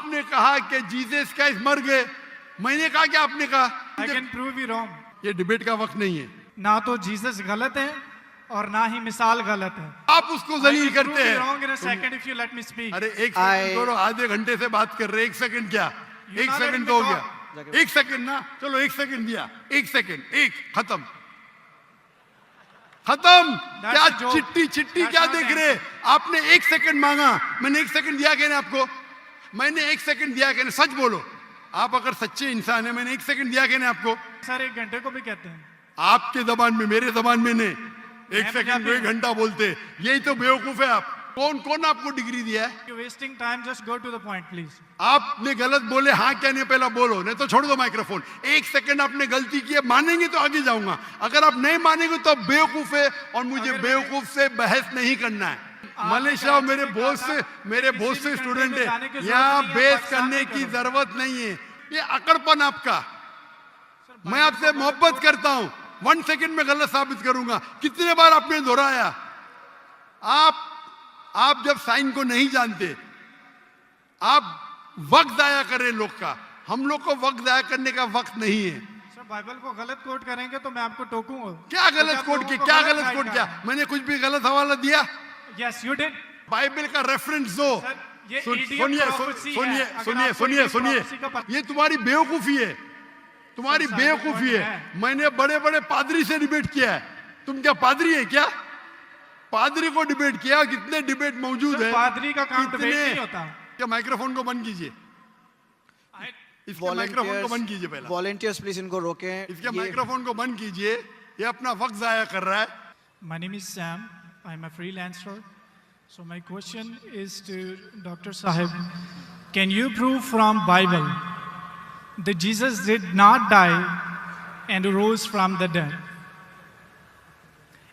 आपने कहा कि जीसस क्राइस्ट मर गए, मैंने कहा कि आपने कहा। I can prove you wrong. ये डिबेट का वक्त नहीं है। ना तो जीसस गलत है और ना ही मिसाल गलत है। आप उसको जलील करते हैं। wrong in a second if you let me speak. अरे एक सेकंड छोड़ो, आधे घंटे से बात कर रहे, एक सेकंड क्या, एक सेकंड तो हो गया, एक सेकंड ना, चलो एक सेकंड दिया, एक सेकंड, एक खत्म खत्म। क्या चिट्टी चिट्टी क्या देख रहे? आपने एक सेकंड मांगा, मैंने एक सेकंड दिया क्या आपको? मैंने एक सेकंड दिया क्या? सच बोलो, आप अगर सच्चे इंसान है, मैंने एक सेकंड दिया क्या आपको? सर 1 घंटे को भी कहते हैं आपके जबान में, मेरे जबान में नहीं। 1 सेकंड को 1 घंटा बोलते, यही तो बेवकूफ है आप। कौन कौन आपको डिग्री दिया है? You're wasting time, just go to the point please. आपने गलत बोले, हाँ क्या नहीं पहला बोलो, नहीं तो छोड़ दो माइक्रोफोन। 1 सेकंड आपने गलती की है, मानेंगे तो आगे जाऊंगा, अगर आप नहीं मानेंगे तो बेवकूफ है और मुझे बेवकूफ से बहस नहीं करना है। मलेशिया मेरे बहुत से स्टूडेंट है, यहाँ बहस करने की जरूरत नहीं है। ये अकड़पन आपका, मैं आपसे मोहब्बत करता हूं, 1 सेकंड में गलत साबित करूंगा। कितने बार आपने दोहराया? आप जब साइन को नहीं जानते, आप वक्त जाया कर रहे लोग का। हम लोग को वक्त जाया करने का वक्त नहीं है। सर बाइबल को गलत कोट करेंगे तो मैं आपको टोकूंगा। क्या गलत कोट किया? क्या गलत कोट किया? मैंने कुछ भी गलत हवाला दिया? Yes you did. बाइबल का रेफरेंस दो। सुनिए, ये तुम्हारी बेवकूफी है, तुम्हारी बेवकूफी है। मैंने बड़े बड़े पादरी से डिबेट किया है। तुम क्या पादरी है क्या? पादरी को डिबेट किया, कितने डिबेट मौजूद है। पादरी का काम डिबेट नहीं होता। क्या माइक्रोफोन को बंद कीजिए, इसके माइक्रोफोन को बंद कीजिए पहले। वॉलंटियर्स प्लीज इनको रोकें। इसके माइक्रोफोन को बंद कीजिए, ये अपना वक्त जाया कर रहा है। My name is Sam. I'm a freelancer. So my question is to Dr. Sahib. Can you prove from Bible that Jesus did not die and rose from the dead?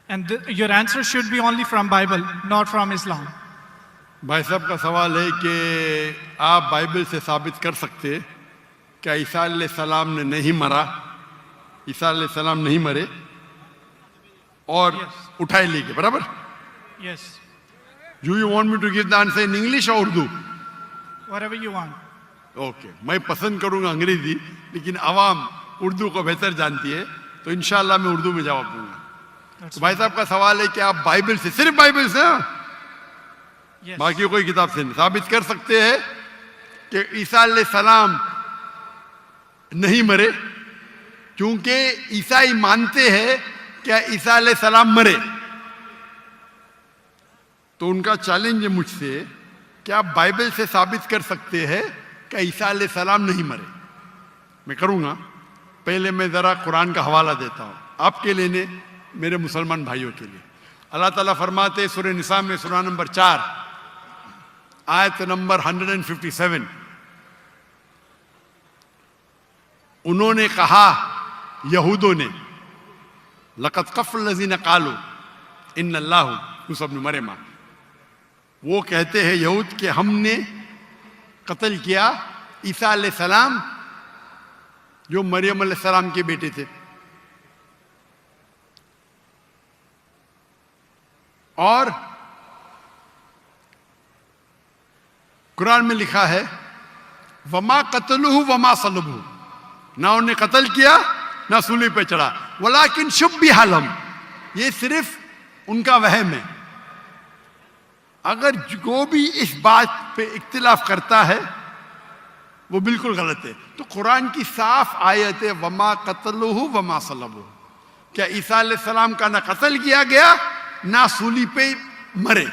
And your answer should be only from Bible, not from Islam. भाई साहब का सवाल है कि आप Bible से साबित कर सकते क्या ईसा अलैहिस्सलाम ने नहीं मरा, ईसा अलैहिस्सलाम नहीं मरे और उठाए ले गए, बराबर? Yes. Do you want me to give the answer in English or Urdu? Whatever you want. Okay, मैं पसंद करूंगा अंग्रेजी, लेकिन आवाम उर्दू को बेहतर जानती है, तो इंशाल्लाह मैं उर्दू में जवाब दूंगा। तो भाई साहब का सवाल है कि आप बाइबल से, सिर्फ बाइबल से, Yes. बाकी कोई किताब से नहीं साबित कर सकते हैं कि ईसा अलैहिस्सलाम नहीं मरे, क्योंकि ईसाई मानते हैं कि ईसा अलैहिस्सलाम मरे। तो उनका चैलेंज है मुझसे कि आप बाइबल से साबित कर सकते हैं कि ईसा अलैहिस्सलाम नहीं मरे। मैं करूंगा, पहले मैं जरा कुरान का हवाला देता हूं आपके लिए, मेरे मुसलमान भाइयों के लिए। अल्लाह ताला फरमाते सूरह निसा में, सूरह नंबर 4 आयत नंबर 157, उन्होंने कहा, यहूदों ने, लक़द कफ़र लज़ीना क़ालू इन्नल्लाहु यूसुफ़ इब्न मरियम, वो कहते हैं यहूद के हमने कत्ल किया ईसा अलैहिस्सलाम जो मरियम अलैहिस्सलाम के बेटे थे। और कुरान में लिखा है वमा कतलुहु वमा सलबुहु, ना उन्हें कत्ल किया ना सूली पे चढ़ा, वलाकिन शुब्बिह लहुम, ये सिर्फ उनका वहम है। अगर जो भी इस बात पे इख्तिलाफ करता है वो बिल्कुल गलत है। तो कुरान की साफ आयत है वमा कतलुहु वमा सलबुहु, क्या ईसा अलैहिस्सलाम का ना कत्ल किया गया ना सूली पे मरे।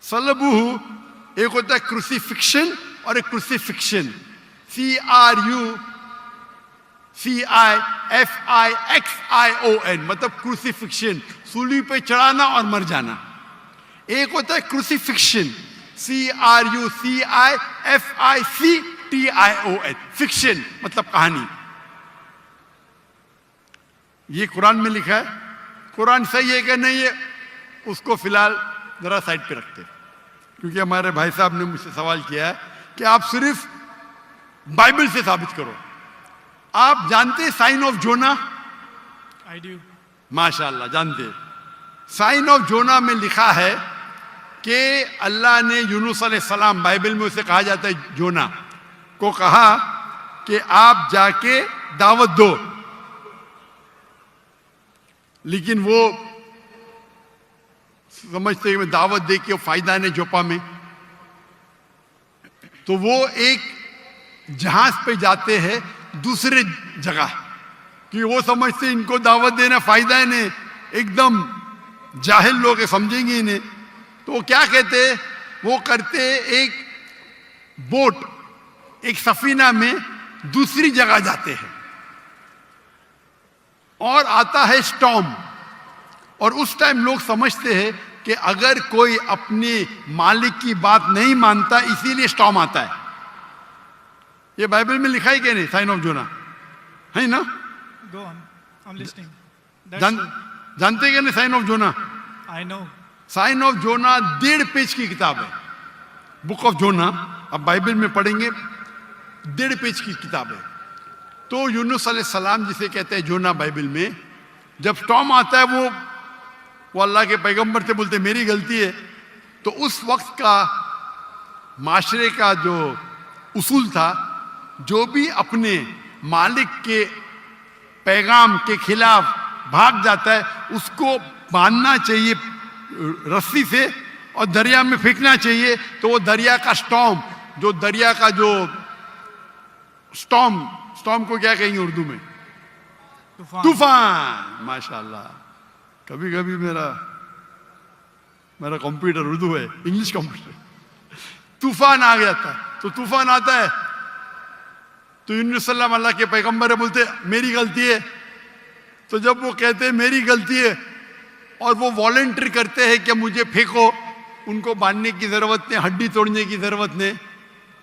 सलबुहु एक होता है क्रूसिफिक्शन और एक क्रूसिफिक्शन, CRUCIFIXION, मतलब क्रूसिफिक्शन, सूली पे चढ़ाना और मर जाना। एक होता है क्रूसिफिक्शन, CRUCIFICTION, फिक्शन मतलब कहानी। ये कुरान में लिखा है। कुरान सही है कि नहीं है उसको फिलहाल जरा साइड पे रखते, क्योंकि हमारे भाई साहब ने मुझसे सवाल किया है कि आप सिर्फ बाइबल से साबित करो। आप जानते sign of Jonah? I do. माशाअल्लाह जानते। साइन ऑफ जोना में लिखा है कि अल्लाह ने यूनुस अलैहिस्सलाम, बाइबल में उसे कहा जाता है जोना को, कहा कि आप जाके दावत दो, लेकिन वो समझते हैं दावत दे के फायदा नहीं जोपा में, तो वो एक जहाज पे जाते हैं दूसरे जगह, कि वो समझते इनको दावत देना फायदा है नहीं, एकदम जाहिल लोग हैं, समझेंगे इन्हें। तो वो क्या कहते हैं, वो करते एक बोट, एक सफीना में दूसरी जगह जाते हैं, और आता है स्टॉर्म, और उस टाइम लोग समझते हैं कि अगर कोई अपने मालिक की बात नहीं मानता इसीलिए स्टॉर्म आता है। ये बाइबल में लिखा है कि नहीं, साइन ऑफ जोना है ना? Go on. I'm listening. जानते हैं कि नहीं sign of Jonah? I know. Sign of Jonah 1.5 page की किताब है, बुक ऑफ जोना। अब बाइबल में पढ़ेंगे, 1.5 पेज की किताब है। तो यूनुस अलैहिस्सलाम जिसे कहते हैं जोना बाइबल में, जब स्टॉर्म आता है वो अल्लाह के पैगंबर से बोलते मेरी गलती है। तो उस वक्त का माशरे का जो उसूल था, जो भी अपने मालिक के पैगाम के खिलाफ भाग जाता है उसको बांधना चाहिए रस्सी से और दरिया में फेंकना चाहिए। तो वो दरिया का स्टॉर्म, जो दरिया का जो स्टॉर्म को क्या कहेंगे उर्दू में? तूफान। माशाल्लाह, कभी कभी मेरा कंप्यूटर उर्दू है, इंग्लिश कंप्यूटर। तूफान आ गया था, तो तूफान आता है तो यूनुस सल्लम अल्लाह के पैगंबर बोलते मेरी गलती है। तो जब वो कहते हैं मेरी गलती है और वो वॉलंटियर करते हैं कि मुझे फेंको, उनको बांधने की जरूरत नहीं, हड्डी तोड़ने की जरूरत नहीं,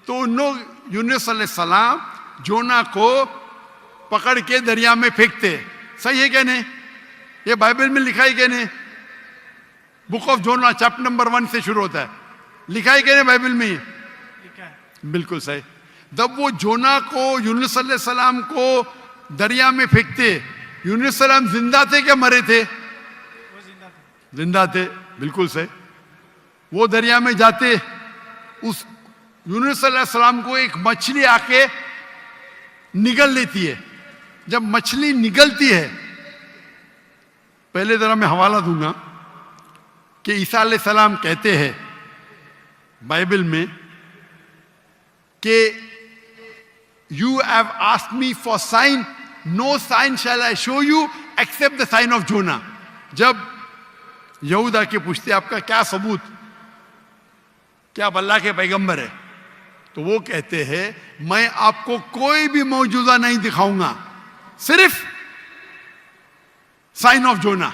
तो उन लोग यूनुस अलैहिस्सलाम जोना को पकड़ के दरिया में फेंकते। सही है क्या नहीं? ये बाइबल में लिखा है क्या नहीं? Book of Jonah chapter number 1 से शुरू होता है, लिखा है क्या नहीं बाइबल में? लिखा है। बिल्कुल सही। जब वो जोना को यूनुस अलैहिस्सलाम को दरिया में फेंकते, यूनुस अलैहिस्सलाम जिंदा थे क्या मरे थे? वो जिंदा थे, बिल्कुल सही। वो दरिया में जाते, उस यूनुस अलैहिस्सलाम को एक मछली आके निगल लेती है। जब मछली निगलती है, पहले जरा मैं हवाला दूंगा कि ईसा अलैहिस्सलाम कहते हैं बाइबल में कि you have asked me for sign, no sign shall I show you except the sign of Jonah. जब यहूदा के पूछते आपका क्या सबूत, क्या आप अल्लाह के पैगंबर है, तो वो कहते हैं मैं आपको कोई भी मौजूदा नहीं दिखाऊंगा, सिर्फ sign of Jonah.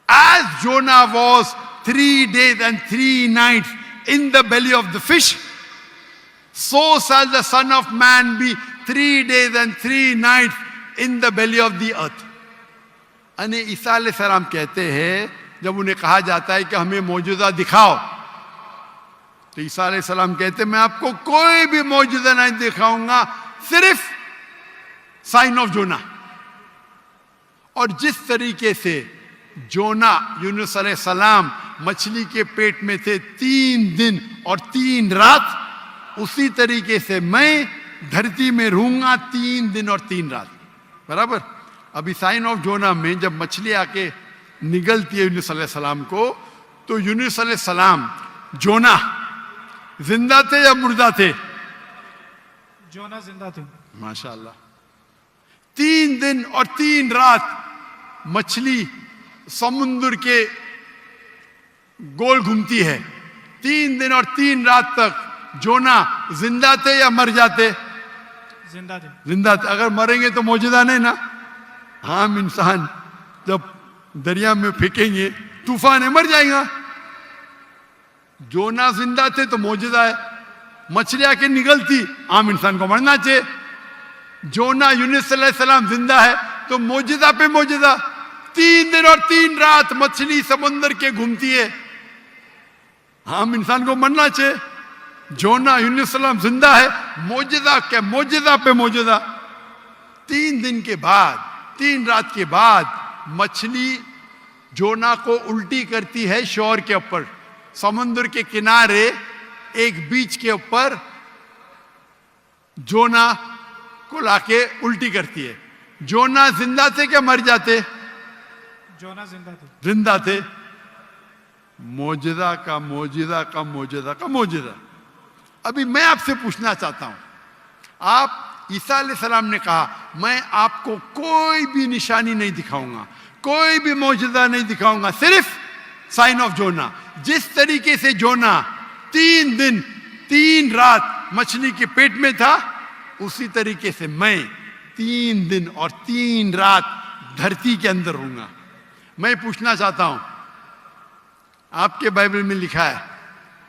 As Jonah was 3 days and 3 nights in the belly of the fish, so shall the Son of Man be 3 days and 3 nights in the belly of the earth. अने ईसा अलैहिस्सलाम कहते हैं, जब उन्हें कहा जाता है कि हमें मौजूदा दिखाओ, तो ईसा अलैहिस्सलाम कहते हैं मैं आपको कोई भी मौजूदा नहीं दिखाऊंगा, सिर्फ साइन ऑफ जोना। और जिस तरीके से जोना यूनुस अलैहिस्सलाम मछली के पेट में थे 3 दिन और 3 रात, उसी तरीके से मैं धरती में रहूंगा 3 दिन और 3 रात। बराबर। अभी साइन ऑफ जोना में जब मछली आके निगलती है यूनुस अलैहिस्सलाम को, तो यूनुस अलैहिस्सलाम जोना जिंदा थे या मुर्दा थे? जोना जिंदा थे। माशाल्लाह। 3 दिन और 3 रात मछली समुद्र के गोल घूमती है। 3 दिन और 3 रात तक जोना जिंदा थे या मर जाते? जिंदा थे। जिंदा थे। अगर मरेंगे तो मौजूदा नहीं ना। हम इंसान जब दरिया में फेंकेंगे तूफान है, मर जाएगा। जोना जिंदा थे तो मौजूदा है। मछली आके निगलती, आम इंसान को मरना चाहिए। जोना यूनुस अलैहिस्सलाम जिंदा है तो मौजूदा पे मौजूदा। 3 दिन और 3 रात मछली समुद्र के घूमती है, आम इंसान को मरना चाहिए। जोना यूनुस अलैहिस्सलाम जिंदा है, मौजूदा के मौजूदा पे मौजूदा। 3 दिन के बाद, 3 रात के बाद मछली जोना को उल्टी करती है शोर के ऊपर, समुद्र के किनारे एक बीच के ऊपर जोना को लाके उल्टी करती है। जोना जिंदा थे क्या मर जाते? जोना जिंदा थे। जिंदा थे। मौजदा का मौजदा का मौजदा का मौजदा। अभी मैं आपसे पूछना चाहता हूं, आप ईसा अलैहिस्सलाम ने कहा मैं आपको कोई भी निशानी नहीं दिखाऊंगा, कोई भी मौजदा नहीं दिखाऊंगा, सिर्फ साइन ऑफ जोना। जिस तरीके से जोना 3 दिन 3 रात मछली के पेट में था, उसी तरीके से मैं 3 दिन और 3 रात धरती के अंदर रहूंगा। मैं पूछना चाहता हूं, आपके बाइबल में लिखा है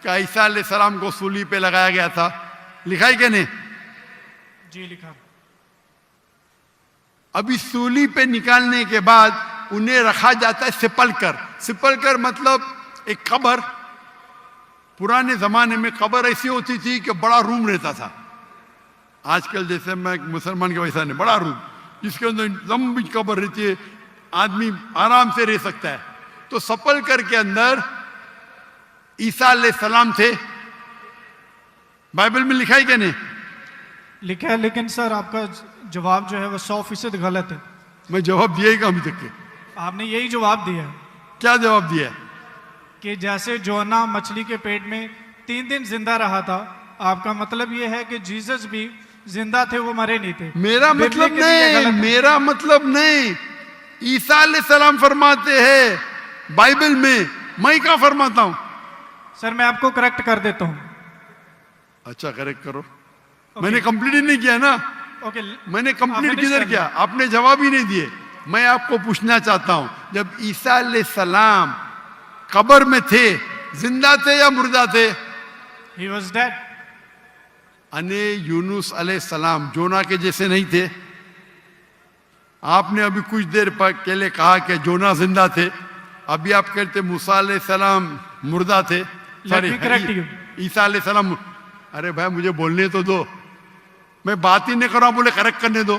कि ईसा अलैहिस्सलाम को सूली पे लगाया गया था? लिखा है क्या नहीं? जी लिखा। अभी सूली पे निकालने के बाद उन्हें रखा जाता है सिपलकर। सिपलकर मतलब एक कब्र। पुराने जमाने में कब्र ऐसी होती थी कि बड़ा रूम रहता था। आजकल जैसे मैं मुसलमान के वैसा नहीं, बड़ा रूम जिसके अंदर लंबी कब्र रहती है, आदमी आराम से रह सकता है। तो सपलकर के अंदर ईसा अलैहिस्सलाम थे। बाइबल में लिखा है क्या नहीं? लिखा है, लेकिन सर आपका जवाब जो है वो 100% गलत है। मैं जवाब दिया ही अभी तक के। आपने यही जवाब दिया है क्या जवाब दिया? कि जैसे जोना मछली के पेट में 3 दिन जिंदा रहा था, आपका मतलब ये है कि जीसस भी जिंदा थे, वो मरे नहीं थे। मेरा मतलब बिबली के लिए नहीं, गलत है। मेरा मतलब नहीं। ईसा अलैहिस्सलाम फरमाते हैं बाइबल में, मैं क्या फरमाता हूं? सर मैं आपको करेक्ट कर देता हूं। अच्छा करेक्ट करो। मैंने कंप्लीट ही नहीं किया ना। ओके, मैंने कंप्लीट आपने किधर नहीं किया? आपने जवाब ही नहीं दिए। मैं आपको पूछना चाहता हूं, जब ईसा अलैहिस्सलाम कब्र में थे, जिंदा थे या मुर्दा थे? He was dead. अने यूनुस अलैहिस्सलाम जोना के जैसे नहीं थे? आपने अभी कुछ देर पहले कहा कि जोना जिंदा थे, अभी आप कहते मूसा अलैहिस्सलाम मुर्दा थे। Let me correct you. ईसा अलैहिस्सलाम। अरे भाई मुझे बोलने तो दो, मैं बात ही नहीं कर रहा हूं, बोले करेक्ट करने दो।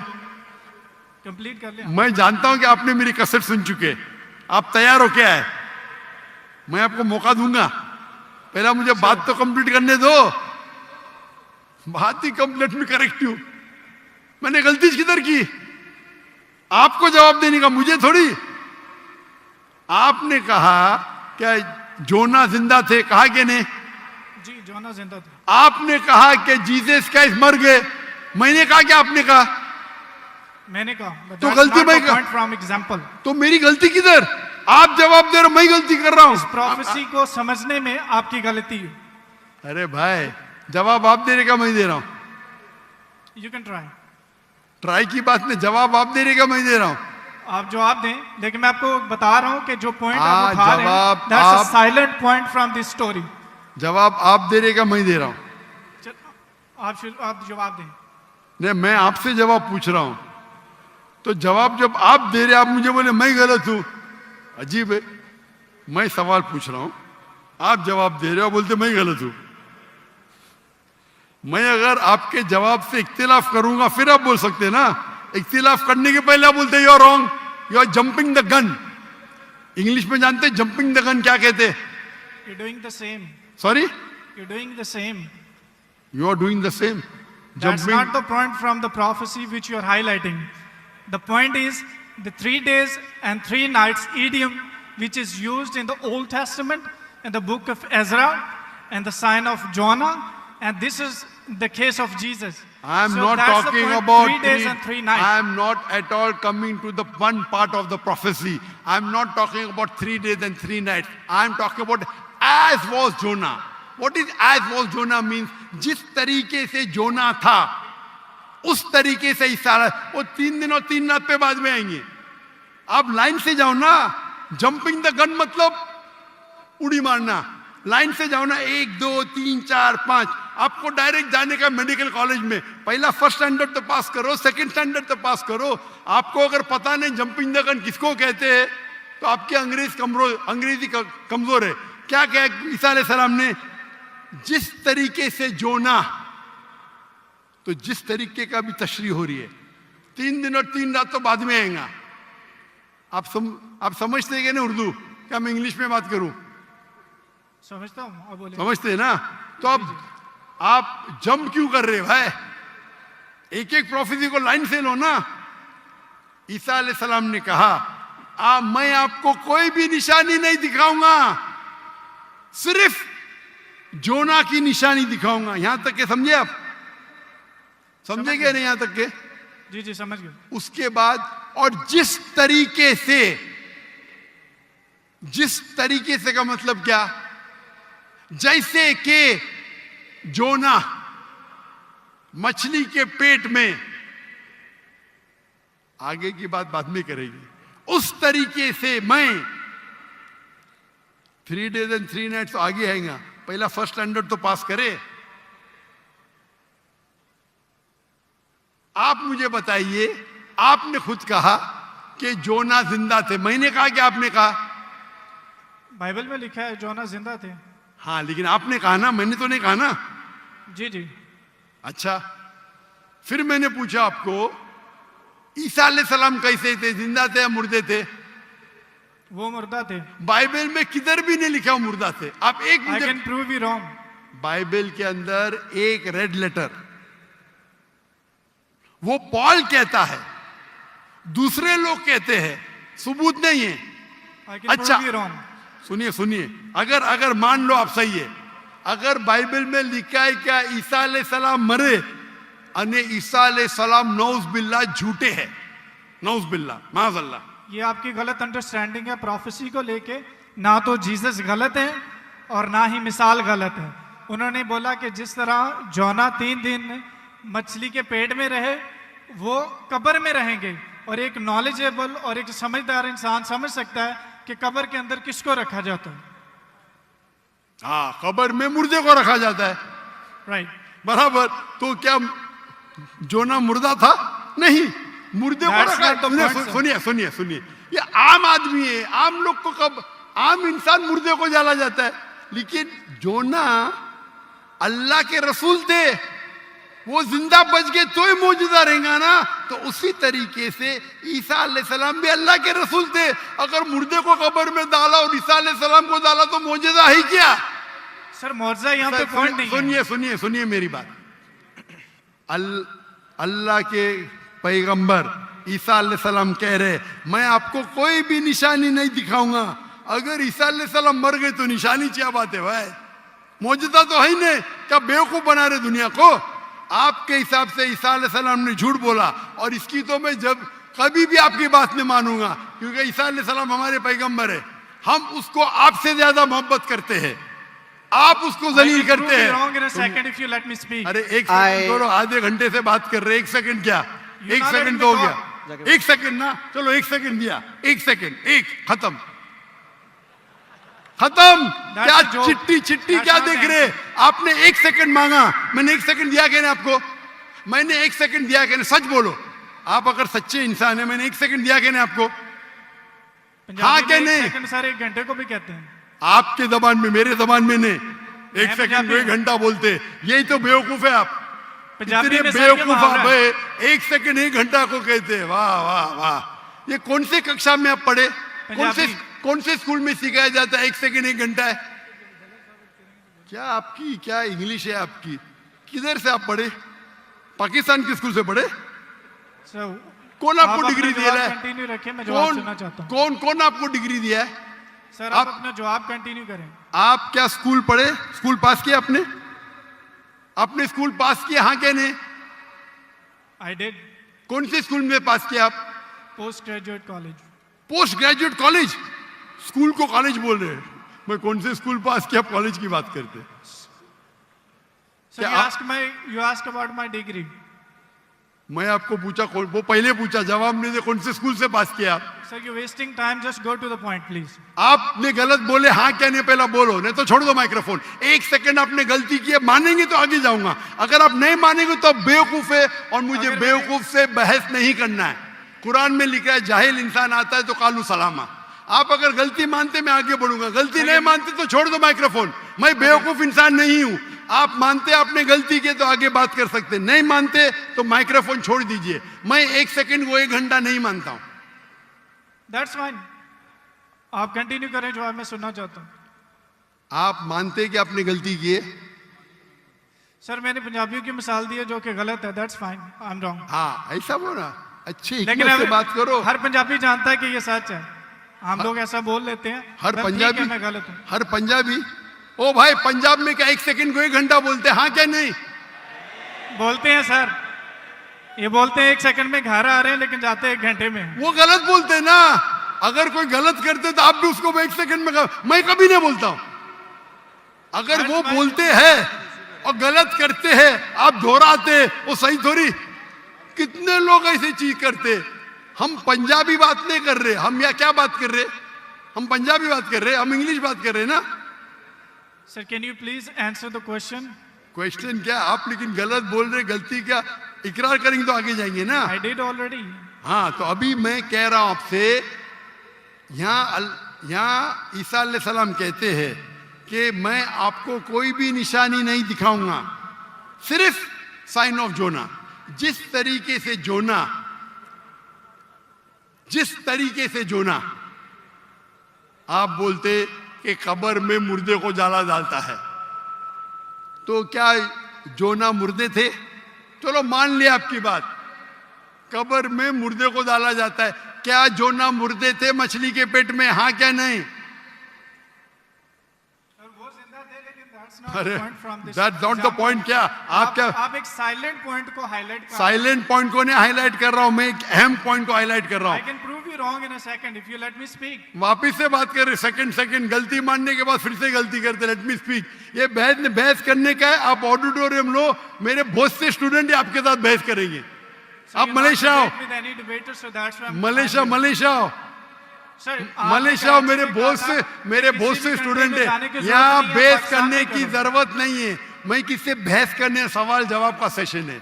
कंप्लीट कर लिया। मैं जानता हूं कि आपने मेरी कसर सुन चुके, आप तैयार हो क्या है? मैं आपको मौका दूंगा, पहला मुझे बात तो कंप्लीट करने दो। बात ही कंप्लीट में करेक्ट हूं। मैंने गलती किधर की? आपको जवाब देने का, मुझे थोड़ी। आपने कहा क्या जोना जिंदा थे? कहा कि नहीं? जी जोना जिंदा थे। आपने कहा कि जीसस क्राइस्ट मर गए। मैंने कहा कि आपने कहा? मैंने कहा तो गलती मैं पॉइंट फ्रॉम एग्जांपल। तो मेरी गलती किधर? आप जवाब दे रहे हो, मैं गलती कर रहा हूं। इस प्रोफेसी को समझने में आपकी गलती है। अरे भाई जवाब आप दे रहे का मैं दे रहा हूं। You can try. ट्राई की बात नहीं, जवाब आप दे रहे का मैं दे रहा हूं। आप जवाब दें, लेकिन मैं आपको बता रहा हूं कि जो पॉइंट हाँ, आप उठा रहे हैं, जवाब दैट्स अ आप- silent point from this story. जवाब आप दे रहे का मैं दे रहा हूं। आप जवाब दें। नहीं मैं आपसे जवाब पूछ रहा हूं, तो जवाब जब आप दे रहे, आप मुझे बोले मैं गलत हूं। अजीब है, मैं सवाल पूछ रहा हूं, आप जवाब दे रहे हो, बोलते मैं गलत हूं। मैं अगर आपके जवाब से इख्तिलाफ करूंगा फिर आप बोल सकते हैं ना। इख्तिलाफ करने के पहले आप बोलते you are wrong, you are jumping the gun. English में जानते जंपिंग द गन क्या कहते? You doing the same. Sorry, you doing the same. You are doing the same. That's not the point from the prophecy which you are highlighting. The point is the 3 days and 3 nights idiom which is used in the Old Testament and the book of Ezra and the sign of Jonah, and this is the case of Jesus. I am So not that's the talking point, about 3 days and 3 nights. I am not at all coming to the one part of the prophecy. I am not talking about 3 days and 3 nights. I am talking about as was Jonah. What is as was Jonah means? जिस तरीके से जोना था उस तरीके से ही सारा, वो 3 दिन और 3 रात पे बाद में आएंगे। आप लाइन से जाओ ना। जंपिंग द गन मतलब उड़ी मारना। लाइन से जाओ ना, 1 2 3 4 5। आपको डायरेक्ट जाने का मेडिकल कॉलेज में पहला फर्स्ट स्टैंडर्ड तो पास करो, सेकंड स्टैंडर्ड तो पास करो। आपको अगर पता नहीं जंपिंग द गन किसको कहते हैं तो आपकी अंग्रेजी कमजोर है। क्या कहा ईसा अलैहिस्सलाम ने? जिस तरीके से जोना, तो जिस तरीके का भी तशरीह हो रही है, 3 दिन और 3 रात तो बाद में आएगा। आप समझते हैं कि नहीं उर्दू? क्या मैं इंग्लिश में बात करूं? समझता हूँ, अब बोले। समझते हैं ना? तो अब आप जंप क्यों कर रहे हो भाई? एक एक प्रोफेसी को लाइन से लो ना। ईसा अलैहिस्सलाम ने कहा, मैं आपको कोई भी निशानी नहीं दिखाऊंगा, सिर्फ जोना की निशानी दिखाऊंगा। यहां तक के समझे आप? समझे क्या नहीं यहां तक के? जी जी समझ गए। उसके बाद, और जिस तरीके से का मतलब क्या? जैसे कि जोना मछली के पेट में, आगे की बात बाद में करेंगे, उस तरीके से मैं 3 days and 3 nights तो आगे आएगा, पहला फर्स्ट स्टैंडर्ड तो पास करे। आप मुझे बताइए, आपने खुद कहा कि जोना जिंदा थे, मैंने कहा कि आपने कहा? बाइबल में लिखा है जोना जिंदा थे। हाँ, लेकिन आपने कहा ना, मैंने तो नहीं कहा ना। जी जी। अच्छा, फिर मैंने पूछा आपको, ईसा अलैहिस्सलाम कैसे थे? जिंदा थे या मुर्दे थे? वो मुर्दा थे। बाइबल में किधर भी नहीं लिखा मुर्दा थे। आप एक I can prove you wrong. Bible के अंदर एक रेड लेटर, वो पॉल कहता है, दूसरे लोग कहते हैं, सबूत नहीं है। अच्छा सुनिए, अगर मान लो आप सही है, अगर बाइबल में लिखा है क्या ईसा अलैहिस्सलाम मरे, अने ईसा अलैहिस्सलाम नौज बिल्ला झूठे हैं, नौज बिल्ला माज़अल्लाह, ये आपकी गलत अंडरस्टैंडिंग है प्रोफेसी को लेके। ना तो जीसस गलत है और ना ही मिसाल गलत है। उन्होंने बोला कि जिस तरह जोना 3 दिन मछली के पेट में रहे, वो कब्र में रहेंगे। और एक नॉलेजेबल और एक समझदार इंसान समझ सकता है कि कब्र के अंदर किसको रखा जाता है। हाँ, कब्र में मुर्दे को रखा जाता है, राइट, बराबर। तो क्या जोना मुर्दा था? नहीं, मुर्दे को रखा। सुनिए, ये आम आदमी है, आम लोग को कब, आम इंसान मुर्दे को जाला जाता है, लेकिन जोना अल्लाह के रसूल थे, वो जिंदा बच गए तो ही मौजूदा रहेगा ना। तो उसी तरीके से ईसा अलैहिस्सलाम भी अल्लाह के रसूल थे। अगर मुर्दे को कब्र में डाला और ईसा अलैहिस्सलाम को डाला तो मौजूदा है क्या? सर मौजूदा यहाँ पे पॉइंट नहीं है। सुनिए मेरी बात। अल्लाह के पैगंबर ईसा अलैहिस्सलाम कह रहे, मैं आपको कोई भी निशानी नहीं दिखाऊंगा। अगर ईसा अलैहिस्सलाम मर गए तो निशानी क्या बात है भाई? मौजूदा तो है ही नहीं। क्या बेवकूफ बना रहे दुनिया को? आपके हिसाब से ईसा अलैहिस्सलाम ने झूठ बोला, और इसकी तो मैं जब कभी भी आपकी बात नहीं मानूंगा, क्योंकि ईसा अलैहिस्सलाम हमारे पैगंबर है। हम उसको आपसे ज्यादा मोहब्बत करते हैं, आप उसको जलील करते हैं। अरे एक सेकंड छोड़ो, आधे घंटे से बात कर रहे, 1 सेकंड क्या? 1 सेकंड तो हो गया, 1 सेकंड ना, चलो 1 सेकंड दिया, 1 सेकंड, एक खत्म। क्या चिट्टी क्या देख रहे? आपने 1 सेकंड मांगा, मैंने 1 सेकंड दिया क्या? आपको मैंने 1 सेकंड दिया क्या? सच बोलो, आप अगर सच्चे इंसान है, मैंने 1 सेकंड दिया क्या आपको? हाँ क्या नहीं? सर 1 घंटे को भी कहते हैं आपके जबान में, मेरे जबान में नहीं। 1 सेकंड को 1 घंटा बोलते, यही तो बेवकूफ है आप। इतने बेवकूफ आप है, 1 सेकंड 1 घंटा को कहते हैं। वाह वाह वाह, ये कौन से कक्षा में आप पढ़े? कौन से स्कूल में सिखाया जाता है 1 सेकंड 1 घंटा है? क्या आपकी क्या इंग्लिश है आपकी? किधर से आप पढ़े? पाकिस्तान के स्कूल से पढ़े? कौन आपको डिग्री दिया है? कंटिन्यू रखें, मैं जवाब सुनना चाहता हूं। कौन आपको डिग्री दिया है? सर आप अपना जवाब कंटिन्यू करें। आप क्या स्कूल पढ़े? स्कूल पास किया आपने? आपने स्कूल पास किया? हाँ क्या नहीं? I did. कौन से स्कूल में पास किया आप? Post graduate college. Post graduate college? School को कॉलेज बोल रहे हैं। मैं कौन से स्कूल पास किया, कॉलेज की बात करते? You asked about my degree. मैं आपको पूछा, वो पहले पूछा, जवाब नहीं दे, कौन से स्कूल से पास किया आप? Sir, you're wasting time. Just go to the point, please. आपने गलत बोले, हाँ क्या नहीं पहला बोलो, नहीं तो छोड़ दो माइक्रोफोन। 1 सेकंड आपने गलती की है, मानेंगे तो आगे जाऊंगा, अगर आप नहीं मानेंगे तो बेवकूफ है, और मुझे बेवकूफ से बहस नहीं करना है। कुरान में लिखा है, जाहिल इंसान आता है तो कालू सलामा। आप अगर गलती मानते मैं आगे बढ़ूंगा, गलती नहीं मानते तो छोड़ दो माइक्रोफोन। मैं बेवकूफ इंसान नहीं हूं। आप मानते आपने गलती की तो आगे बात कर सकते, नहीं मानते तो माइक्रोफोन छोड़ दीजिए। मैं 1 सेकंड को 1 घंटा नहीं मानता हूं। That's fine. आप कंटिन्यू करें, जो मैं सुनना चाहता हूं। आप मानते कि आपने गलती की है? सर मैंने पंजाबियों की मिसाल दी है जो कि गलत है, that's fine, I am wrong. हाँ, ऐसा बोला, अच्छी लेकिन हिकमत से बात करो। हर पंजाबी जानता है कि ये सच है, हम लोग ऐसा बोल लेते हैं। हर मैं ठीक पंजाबी, है, मैं गलत हूँ। हर पंजाबी, ओ भाई पंजाब में क्या 1 सेकंड को 1 घंटा बोलते हैं? हाँ क्या नहीं? बोलते हैं सर, ये बोलते हैं 1 सेकंड में घर आ रहे हैं लेकिन जाते हैं 1 घंटे में। वो गलत बोलते हैं ना। अगर कोई गलत करते तो आप भी उसको 1 सेकंड में मैं कभी नहीं बोलता हूं। अगर वो बोलते हैं और गलत करते हैं, आप दोहराते, वो सही थोड़ी। कितने लोग ऐसी चीज करते। हम पंजाबी बात नहीं कर रहे, हम या क्या बात कर रहे? हम पंजाबी बात कर रहे, हम इंग्लिश बात कर रहे हैं ना। Sir can you please answer the question? Question क्या? आप लेकिन गलत बोल रहे, गलती क्या? इकरार करेंगे तो आगे जाएंगे ना। I did already. हाँ, तो अभी मैं कह रहा हूं आपसे, यहाँ ईसा अलैहिस्सलाम कहते हैं कि मैं आपको कोई भी निशानी नहीं दिखाऊंगा, सिर्फ साइन ऑफ जोना। जिस तरीके से जोना आप बोलते कि कब्र में मुर्दे को जाला डालता है, तो क्या जोना मुर्दे थे? चलो मान लिया आपकी बात, कब्र में मुर्दे को डाला जाता है। क्या जोना मुर्दे थे मछली के पेट में? हाँ क्या नहीं? अरे दैट्स नॉट द पॉइंट। क्या आप एक साइलेंट पॉइंट को हाईलाइट कर। साइलेंट पॉइंट को नहीं हाईलाइट कर रहा हूं, मैं एक अहम पॉइंट को हाईलाइट कर रहा आई हूं। Can prove you wrong in a second if you let me speak. वापिस से बात कर रहे, सेकंड गलती मानने के बाद फिर से गलती करते। Let me speak. ये बहस करने का है। आप ऑडिटोरियम लो, मेरे बहुत से स्टूडेंट आपके साथ बहस करेंगे। आप मलेशिया आओ, मलेशिया आओ, मलेशिया आओ। मेरे बहुत से स्टूडेंट है यहाँ। बहस करने की जरूरत नहीं है। मैं किससे बहस करने, सवाल जवाब का सेशन है।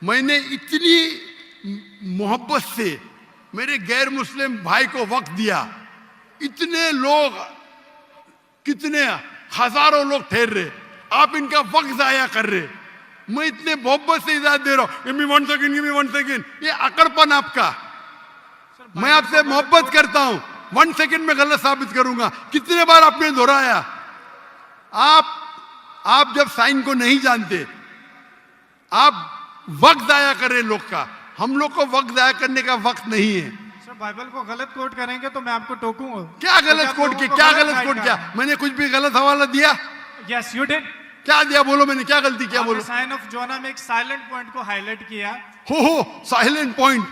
मैंने इतनी मोहब्बत से मेरे गैर मुस्लिम भाई को वक्त दिया। इतने लोग, कितने हजारों लोग ठहर रहे, आप इनका वक्त जाया कर रहे। मैं इतने मोहब्बत से इजाजत दे रहा हूं। Give me 1 second. ये अकड़पन आपका। मैं आपसे मोहब्बत करता हूं, 1 सेकंड में गलत साबित करूंगा। कितने बार आपने दोहराया। आप जब साइन को नहीं जानते, आप वक्त जाया कर रहे लोग का। हम लोग को वक्त जाया करने का वक्त नहीं है। सर बाइबल को गलत कोट करेंगे तो मैं आपको टोकूंगा। क्या गलत कोट किया? क्या गलत कोट किया? मैंने कुछ भी गलत हवाला दिया? Yes you did. क्या दिया? बोलो, मैंने क्या गलती किया? बोलो। साइन ऑफ जोना में एक साइलेंट पॉइंट को हाईलाइट किया। हो साइलेंट पॉइंट।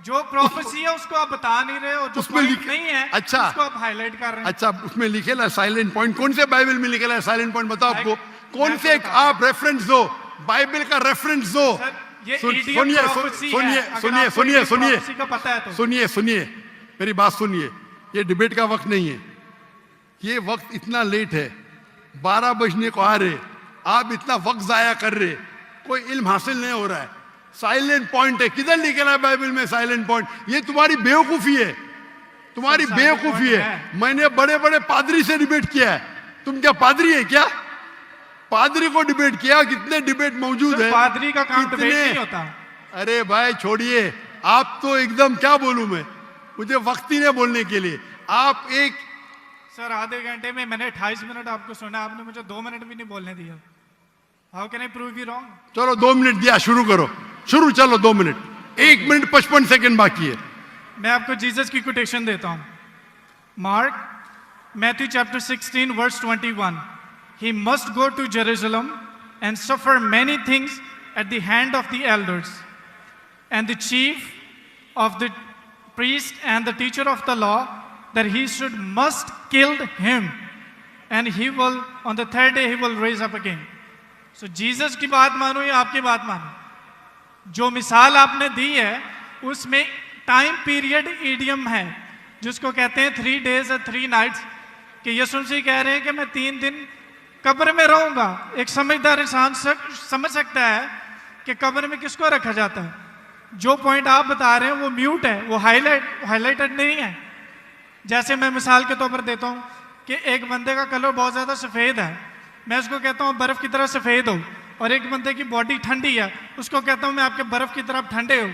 जो प्रोफेसी है उसको आप बता नहीं रहे, और जो उसमें नहीं है अच्छा, उसको आप हाईलाइट कर रहे हैं। अच्छा, उसमें लिखेला साइलेंट पॉइंट। कौन से बाइबल में लिखेला साइलेंट पॉइंट? बताओ आपको कौन से आप रेफरेंस दो, बाइबल का रेफरेंस दो। सुनिए, मेरी बात सुनिए। ये डिबेट का वक्त नहीं है। ये वक्त इतना लेट है, 12 बजने को आ रहे, आप इतना वक्त जाया कर रहे, कोई इल्म हासिल नहीं हो रहा है। साइलेंट पॉइंट है, किधर लिखा है बाइबल में साइलेंट पॉइंट? ये तुम्हारी बेवकूफी है, तुम्हारी बेवकूफी है। मैंने बड़े बड़े पादरी से डिबेट किया है। तुम क्या पादरी है क्या? पादरी को डिबेट किया। कितने डिबेट मौजूद है। पादरी का काम डिबेट नहीं होता। अरे भाई छोड़िए, आप तो एकदम, क्या बोलूं मैं, मुझे वक्त ही नहीं बोलने के लिए। आप एक सर आधे घंटे में मैंने 28 मिनट आपको सुना, आपने मुझे 2 मिनट भी नहीं बोलने दिया। How can I prove you wrong? चलो 2 मिनट दिया, शुरू करो, शुरू। चलो 2 मिनट, 1 मिनट 55 सेकंड बाकी है। मैं आपको जीसस की कोटेशन देता हूं। Mark Matthew chapter 16 verse 21। He must go to Jerusalem and suffer many things at the hand of the elders and the chief of the priest and the teacher of the law, that he must kill him, and he will on the 3rd day he will raise up again. So Jesus की बात मानो या आपकी बात मानो, जो मिसाल आपने दी है उसमें टाइम पीरियड ईडियम है जिसको कहते हैं 3 days और 3 nights। कि यीशु मसीह कह रहे हैं कि मैं 3 दिन कब्र में रहूंगा। एक समझदार इंसान समझ सकता है कि कब्र में किसको रखा जाता है। जो पॉइंट आप बता रहे हैं वो म्यूट है, वो हाईलाइटेड नहीं है। जैसे मैं मिसाल के तौर पर देता हूँ कि एक बंदे का कलर बहुत ज़्यादा सफ़ेद है, मैं उसको कहता हूँ बर्फ़ की तरह सफ़ेद हो, और एक बंदे की बॉडी ठंडी है, उसको कहता हूँ मैं आपके बर्फ़ की तरफ ठंडे हो।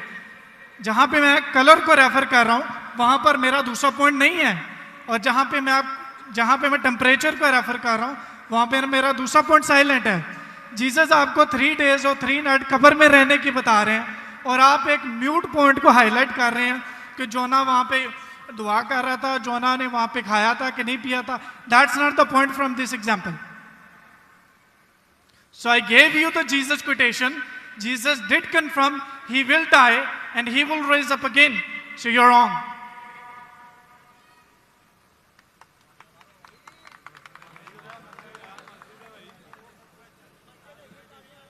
जहाँ पे मैं कलर को रेफर कर रहा हूँ वहाँ पर मेरा दूसरा पॉइंट नहीं है, और जहाँ पे मैं आप जहाँ पे मैं टेम्परेचर को रेफर कर रहा हूँ वहाँ पे मेरा दूसरा पॉइंट साइलेंट है। जीसस आपको 3 days और 3 nights कब्र में रहने की बता रहे हैं और आप एक म्यूट पॉइंट को हाईलाइट कर रहे हैं कि जोना वहाँ पे दुआ कर रहा था, जोना ने वहाँ पे खाया था कि नहीं पिया था। That's not the point from this example. So I gave you the Jesus quotation. Jesus did confirm he will die and he will rise up again. So you're wrong.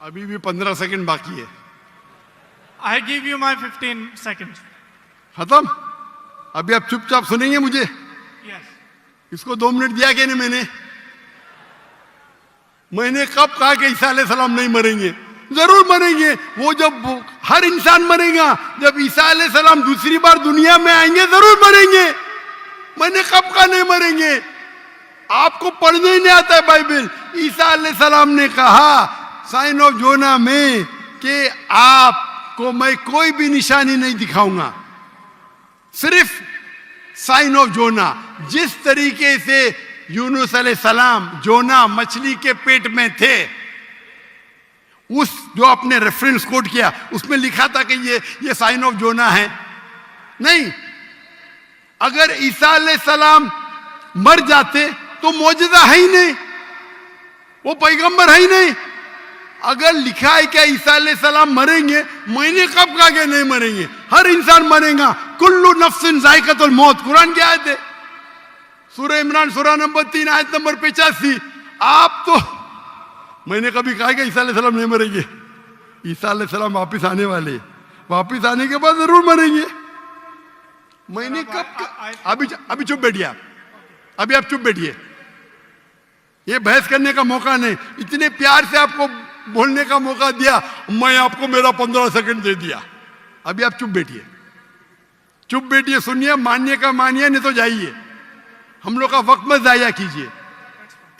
अभी भी 15 सेकंड बाकी है। I give you my 15 seconds. खत्म? अभी आप चुपचाप सुनेंगे मुझे? Yes. इसको 2 मिनट दिया क्या नहीं मैंने कब कहा कि ईसा अलैहिस्सलाम नहीं मरेंगे? जरूर मरेंगे। वो जब हर इंसान मरेगा, जब ईसा अलैहिस्सलाम दूसरी बार दुनिया में आएंगे जरूर मरेंगे। मैंने कब कहा नहीं मरेंगे? आपको पढ़ने ही नहीं आता है बाइबल। ईसा अलैहिस्सलाम ने कहा साइन ऑफ जोना में कि आपको मैं कोई भी निशानी नहीं दिखाऊंगा, सिर्फ साइन ऑफ जोना। जिस तरीके से यूनुस अलैहिस्सलाम जोना मछली के पेट में थे, उस जो आपने रेफरेंस कोट किया उसमें लिखा था कि ये साइन ऑफ जोना है। नहीं, अगर ईसा अलैहिस्सलाम मर जाते तो मौजूदा है ही नहीं, वो पैगंबर है ही नहीं। अगर लिखा है क्या ईसा अलैहिस्सलाम मरेंगे, मैंने कब कहा कि नहीं मरेंगे? हर इंसान मरेगा। कुल्लु नफ्सिन जायकातुल मौत, कुरान की आयत है, सूरह इमरान सूरह नंबर 3 आयत नंबर 85। आप तो मैंने कभी कहा कि ईसा अलैहिस्सलाम नहीं मरेंगे? ईसा अलैहिस्सलाम वापिस आने वाले, वापिस आने के बाद जरूर मरेंगे। मैंने कब अभी चुप बैठिए आप, अभी आप चुप बैठिए। ये बहस करने का मौका नहीं, इतने प्यार से आपको बोलने का मौका दिया, मैं आपको मेरा 15 सेकंड दे दिया। अभी आप चुप बैठिए, चुप बैठिए, सुनिए, मानिए का मानिए, नहीं तो जाइए। हम लोग का वक्त मत जाया कीजिए।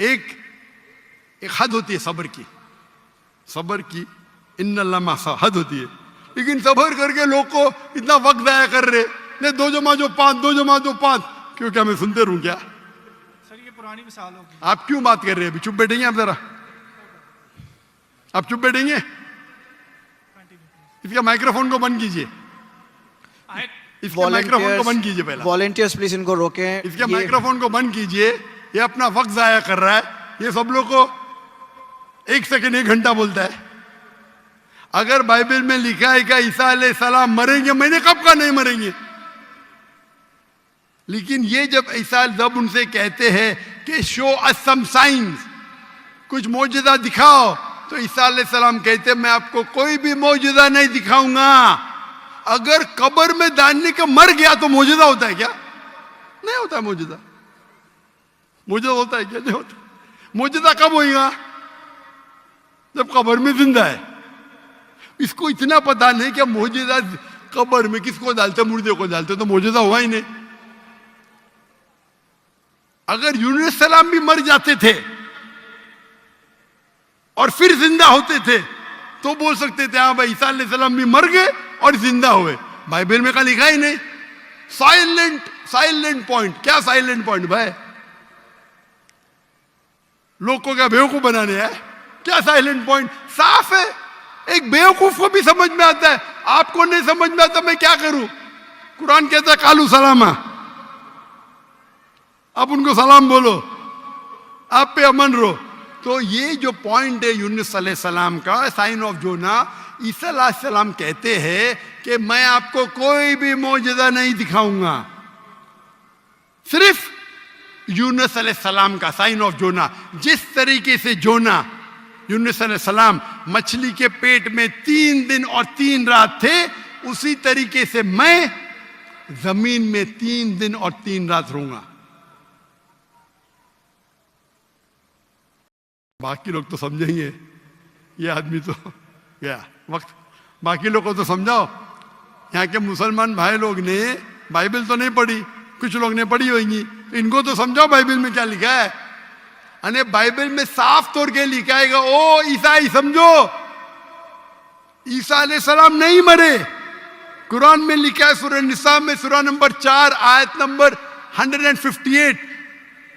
एक हद होती है सब्र की, सब्र की इन्नल्लाह मासा हद होती है। लेकिन सब्र करके लोग को इतना वक्त जाया कर रहे, नहीं 2 जमा 5, 2 जमा 5, क्यों? क्या मैं सुनते रहूं क्या? सर ये पुरानी मिसाल होगी। आप क्यों बात कर रहे हैं? अभी चुप बैठेंगे आप जरा, आप चुप बैठेंगे? इसका माइक्रोफोन को बंद कीजिए, इसके माइक्रोफोन को बंद कीजिए पहले। वॉलंटियर्स प्लीज इनको रोकें। इसके माइक्रोफोन को बंद कीजिए, ये अपना वक्त जाया कर रहा है। ये सब लोग को 1 सेकंड 1 घंटा बोलता है। अगर बाइबल में लिखा है कि ईसा अलैहिस्सलाम मरेंगे, मैंने कब कहा नहीं मरेंगे? लेकिन ये जब उनसे कहते हैं कि शो अस सम साइंस, कुछ मौजूदा दिखाओ, तो ईसा अलैहिस्सलाम कहते मैं आपको कोई भी मौजूदा नहीं दिखाऊंगा। अगर कब्र में डालने का मर गया तो मौजूदा होता है क्या? नहीं होता है मौजूदा। मौजूदा होता है क्या? नहीं होता। मौजूदा कब होगा? जब कब्र में जिंदा है। इसको इतना पता नहीं कि मौजूदा कब्र में किसको डालते, मुर्दे को डालते, तो मौजूदा हुआ ही नहीं। अगर यूनुस सलाम भी मर जाते थे और फिर जिंदा होते थे तो बोल सकते थे हाँ भाई ईसा अलैहिस्सलाम भी मर गए और जिंदा हुए। बाइबल में का लिखा ही नहीं। Silent point. क्या साइलेंट पॉइंट भाई? लोग को क्या बेवकूफ बनाने है? क्या साइलेंट पॉइंट? साफ है, एक बेवकूफ को भी समझ में आता है, आपको नहीं समझ में आता, मैं क्या करूं? कुरान कहता है कालू सलामा, आप उनको सलाम बोलो, आप पे अमन रहो। तो ये जो पॉइंट है यूनुस अलैहिस्सलाम का, साइन ऑफ जोना, ईसा अलैहिस्सलाम कहते हैं कि मैं आपको कोई भी मौजूदा नहीं दिखाऊंगा, सिर्फ यूनुस अलैहिस्सलाम का साइन ऑफ जोना। जिस तरीके से जोना यूनुस अलैहिस्सलाम मछली के पेट में 3 दिन और 3 रात थे, उसी तरीके से मैं जमीन में 3 दिन और 3 रात रहूंगा। बाकी लोग तो समझेंगे, ये आदमी तो क्या वक्त, बाकी लोग को तो समझाओ। यहाँ के मुसलमान भाई लोग ने बाइबल तो नहीं पढ़ी, कुछ लोग ने पढ़ी होगी, इनको तो समझाओ बाइबल में क्या लिखा है। अने बाइबल में साफ तौर के लिखा है, ओ ईसाई समझो, ईसा अलैहिस्सलाम नहीं मरे। कुरान में लिखा है सूरह निसा में सूरह नंबर 4 आयत नंबर 158,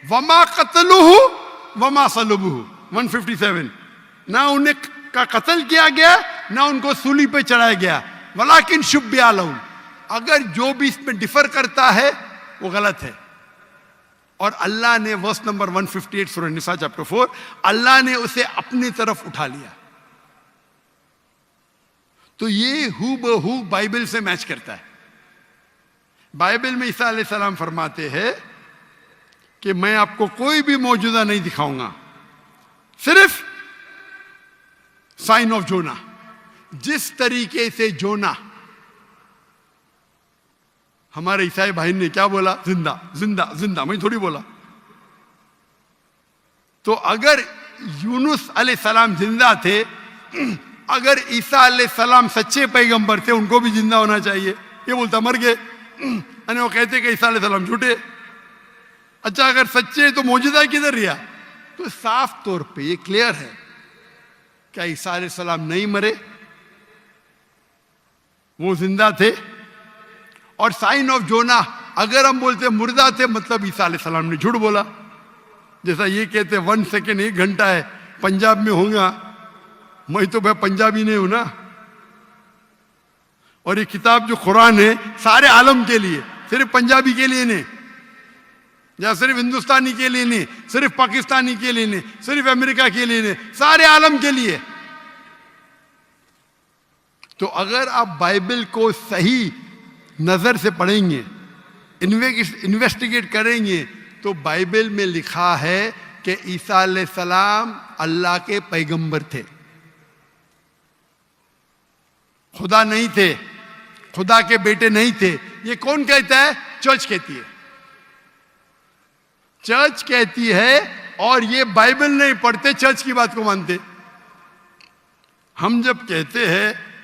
वमा कतलुहु वमा सलबुहु 157, ना उन्हें का कत्ल किया गया ना उनको सूली पे चढ़ाया गया, वलाकिन शुब्बिया लहुम, अगर जो भी इसमें डिफर करता है वो गलत है। और अल्लाह ने वर्स नंबर 158 सूरह निसा चैप्टर 4, अल्लाह ने उसे अपनी तरफ उठा लिया। तो ये हूबहू बाइबल से मैच करता है। बाइबल में ईसा अलैहिस्सलाम फरमाते हैं कि मैं आपको कोई भी मौजूदा नहीं दिखाऊंगा, सिर्फ साइन ऑफ जोना। जिस तरीके से जोना, हमारे ईसाई भाई ने क्या बोला, जिंदा जिंदा जिंदा, मैं थोड़ी बोला। तो अगर यूनुस अलैहिस्सलाम जिंदा थे, अगर ईसा अलैहिस्सलाम सच्चे पैगंबर थे, उनको भी जिंदा होना चाहिए। ये बोलता मर गए, यानी वो कहते कि ईसा अलैहिस्सलाम झूठे। अच्छा, अगर सच्चे तो मौजूदा किधर रिया? तो साफ तौर पे ये क्लियर है, क्या ईसा अलैहिस्सलाम नहीं मरे, वो जिंदा थे। और साइन ऑफ जोना, अगर हम बोलते मुर्दा थे, मतलब ईसा अलैहिस्सलाम ने झूठ बोला। जैसा ये कहते 1 सेकेंड 1 घंटा है, पंजाब में होगा, मैं तो भाई पंजाबी नहीं हूं ना। और ये किताब जो कुरान है सारे आलम के लिए, सिर्फ पंजाबी के लिए नहीं, या सिर्फ हिंदुस्तानी के लिए नहीं, सिर्फ पाकिस्तानी के लिए नहीं, सिर्फ अमेरिका के लिए नहीं, सारे आलम के लिए। तो अगर आप बाइबल को सही नजर से पढ़ेंगे, इन्वेस्टिगेट करेंगे, तो बाइबल में लिखा है कि ईसा अलैहिस्सलाम अल्लाह के पैगंबर थे, खुदा नहीं थे, खुदा के बेटे नहीं थे। ये कौन कहता है? चर्च कहती है। चर्च कहती है, और ये बाइबल नहीं पढ़ते, चर्च की बात को मानते। हम जब कहते हैं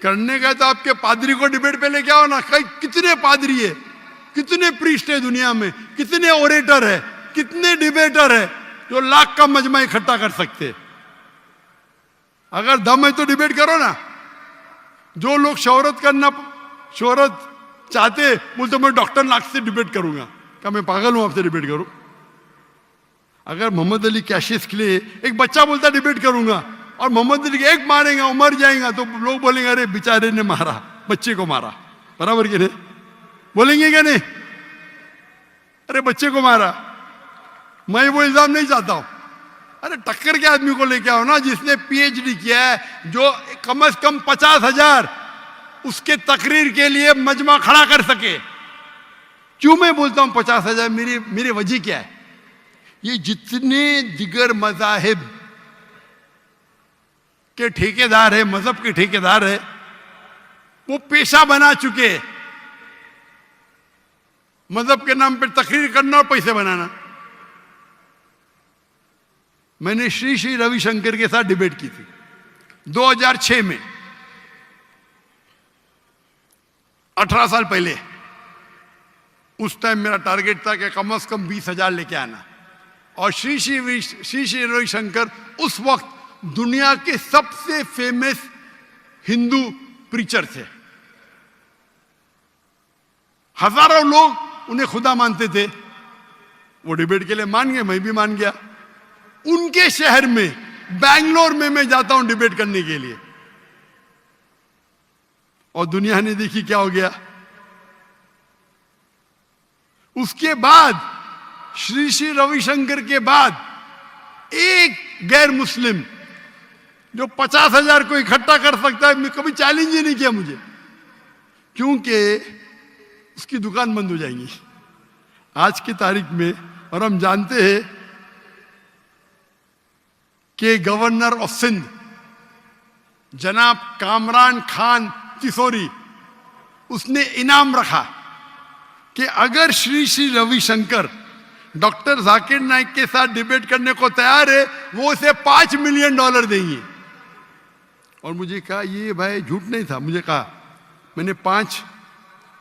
करने का, तो आपके पादरी को डिबेट पे लेके आओ ना। कितने पादरी है, कितने प्रीस्ट है दुनिया में, कितने ओरेटर है, कितने डिबेटर है जो लाख का मजमा इकट्ठा कर सकते। अगर दम है तो डिबेट करो ना। जो लोग शोहरत चाहते, बोलते मैं डॉक्टर लाख से डिबेट करूंगा। क्या मैं पागल हूं आपसे डिबेट करूं? अगर मोहम्मद अली कैशिस के लिए एक बच्चा बोलता डिबेट करूंगा, और मोहम्मद अली एक मारेगा, मर जाएगा, तो लोग बोलेंगे अरे बेचारे ने मारा, बच्चे को मारा। बराबर कि नहीं? बोलेंगे क्या नहीं? अरे बच्चे को मारा। मैं वो इल्जाम नहीं चाहता हूं। अरे टक्कर के आदमी को लेके आओ ना, जिसने पीएचडी किया है, जो कम से कम 50,000 उसके तकरीर के लिए मजमा खड़ा कर सके। क्यों मैं बोलता हूं 50,000? मेरी वजह क्या है? ये जितने दिगर मजाहिब के ठेकेदार है, मजहब के ठेकेदार है, वो पेशा बना चुके, मजहब के नाम पर तकरीर करना और पैसे बनाना। मैंने श्री श्री रविशंकर के साथ डिबेट की थी 2006 में, 18 साल पहले। उस टाइम मेरा टारगेट था कि कम से कम 20,000 लेके आना। और श्री श्री रविशंकर उस वक्त दुनिया के सबसे फेमस हिंदू प्रीचर थे। हजारों लोग उन्हें खुदा मानते थे। वो डिबेट के लिए मान गए, मैं भी मान गया। उनके शहर में, बैंगलोर में मैं जाता हूं डिबेट करने के लिए, और दुनिया ने देखी क्या हो गया। उसके बाद श्री श्री रविशंकर के बाद एक गैर मुस्लिम जो 50,000 को इकट्ठा कर सकता है, मैं कभी चैलेंज ही नहीं किया मुझे, क्योंकि उसकी दुकान बंद हो जाएगी आज की तारीख में। और हम जानते हैं कि गवर्नर ऑफ सिंध जनाब कामरान खान तिसोरी, उसने इनाम रखा कि अगर श्री श्री रविशंकर डॉक्टर जाकिर नाइक के साथ डिबेट करने को तैयार है, वो उसे $5 मिलियन देंगे। और मुझे कहा ये भाई झूठ नहीं था। मुझे कहा, मैंने 5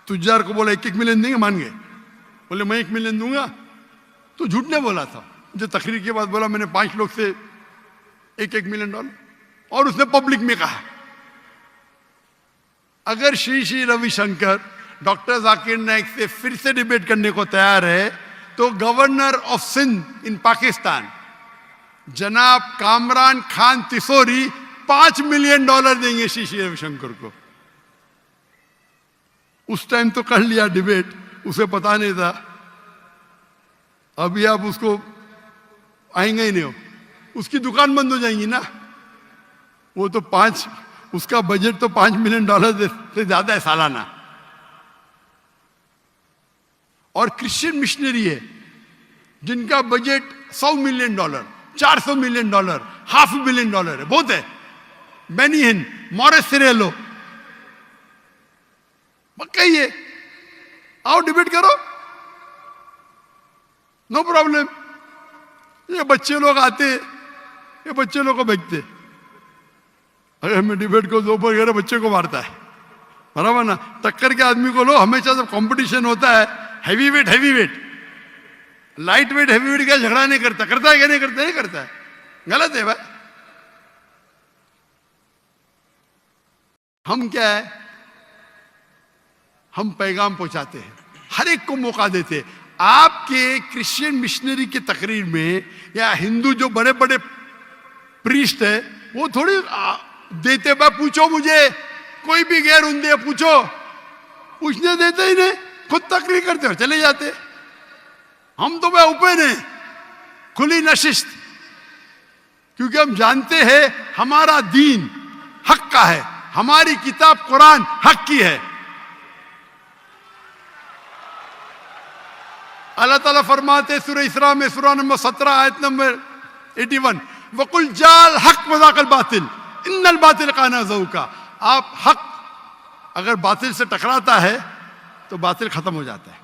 तुजार को बोला 1-1 मिलियन देंगे, मान गए। बोले मैं 1 मिलियन दूंगा, तो झूठ नहीं बोला था। मुझे तकरीर के बाद बोला मैंने 5 लोग से 1-1 मिलियन डॉलर। और उसने पब्लिक में कहा अगर श्री श्री रविशंकर डॉक्टर जाकिर नाइक से फिर से डिबेट करने को तैयार है, तो गवर्नर ऑफ सिंध इन पाकिस्तान जनाब कामरान खान तिसोरी $5 मिलियन देंगे श्री श्री रविशंकर को। उस टाइम तो कर लिया डिबेट, उसे पता नहीं था। अभी आप उसको आएंगे ही नहीं हो, उसकी दुकान बंद हो जाएंगी ना। वो तो उसका बजट तो $5 मिलियन से ज्यादा है सालाना। और क्रिश्चियन मिशनरी है जिनका बजट $100 मिलियन, $400 मिलियन, $500 मिलियन है, बहुत है। बेनी हिन, मॉरिस सिरेलो, कहिए आओ डिबेट करो, नो प्रॉब्लम। ये बच्चे लोग आते, ये बच्चे लोग को बेचते। अरे मैं डिबेट को दो पर बच्चे को मारता है, बराबर ना। टक्कर के आदमी को लो, हमेशा जब कंपटीशन होता है heavy weight, light weight heavy weight का झगड़ा नहीं करता, करता है क्या नहीं करता? नहीं करता है, गलत है भाई। हम क्या है, हम पैगाम पहुंचाते हैं, हर एक को मौका देते हैं। आपके क्रिश्चियन मिशनरी की तकरीर में या हिंदू जो बड़े बड़े प्रीस्ट है वो थोड़ी देते, भाई पूछो मुझे, कोई भी गैर उन्दे पूछो, पूछने देते ही नहीं, खुद तकरीर करते हो चले जाते। हम तो भाई ओपन है, खुली नशिस्त, क्योंकि हम जानते हैं हमारा दीन हक का है, हमारी किताब कुरान हक की है। अल्लाह ताला फरमाते सूरह इसरा में, सूरह नंबर 17 आयत नंबर 81, वकुल जाल हक वज़ाकल बातिल इन्नल बातिल काना ज़ऊका। आप हक अगर बातिल से टकराता है तो बातिल खत्म हो जाता है।